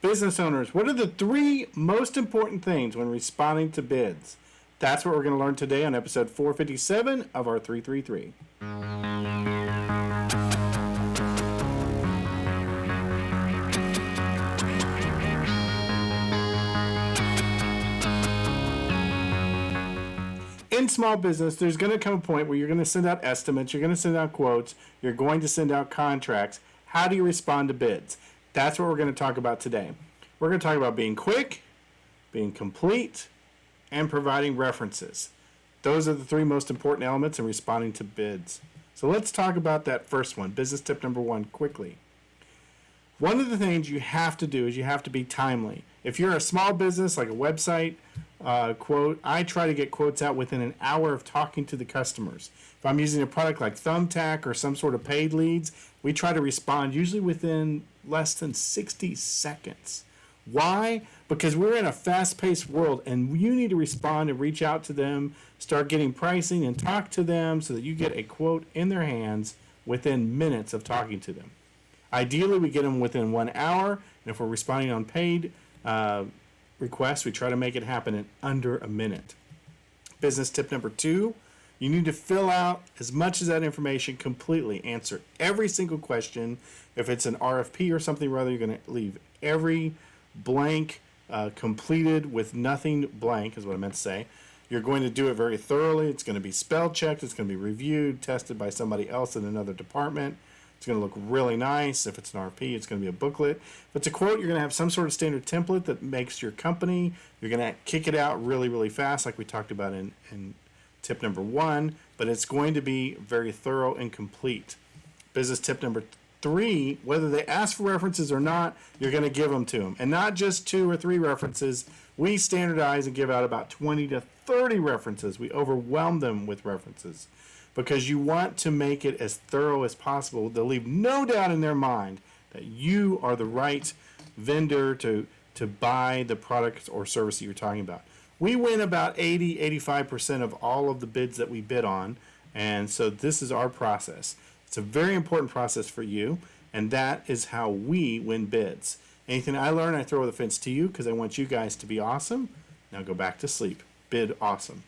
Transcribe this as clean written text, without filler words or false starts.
Business owners, what are the three most important things when responding to bids? That's what we're going to learn today on episode 457 of our 333. In small business, there's going to come a point where you're going to send out estimates, you're going to send out quotes, you're going to send out contracts. How do you respond to bids? That's what we're going to talk about today. We're going to talk about being quick, being complete, and providing references. Those are the three most important elements in responding to bids. So let's talk about that first one, business tip number one, quickly. One of the things you have to do is you have to be timely. If you're a small business, like a website quote, I try to get quotes out within an hour of talking to the customers. If I'm using a product like Thumbtack or some sort of paid leads, we try to respond usually within less than 60 seconds. Why? Because we're in a fast-paced world and you need to respond and reach out to them, start getting pricing and talk to them so that you get a quote in their hands within minutes of talking to them. Ideally, we get them within 1 hour, and if we're responding on paid requests, we try to make it happen in under a minute. Business tip number two, you need to fill out as much of that information completely. Answer every single question. If it's an RFP or something rather, you're going to leave every blank completed with nothing blank is what I meant to say. You're going to do it very thoroughly. It's going to be spell checked. It's going to be reviewed, tested by somebody else in another department. It's going to look really nice. If it's an RFP, it's going to be a booklet. If it's a quote, you're going to have some sort of standard template that makes your company. You're going to kick it out really, really fast like we talked about in tip number one, but it's going to be very thorough and complete. Business tip number three, whether they ask for references or not, you're going to give them to them. And not just 2 or 3 references. We standardize and give out about 20 to 30 references. We overwhelm them with references because you want to make it as thorough as possible. They'll leave no doubt in their mind that you are the right vendor to buy the product or service that you're talking about. We win about 80-85% of all of the bids that we bid on, and so this is our process. It's a very important process for you, and that is how we win bids. Anything I learn, I throw the fence to you because I want you guys to be awesome. Now go back to sleep. Bid awesome.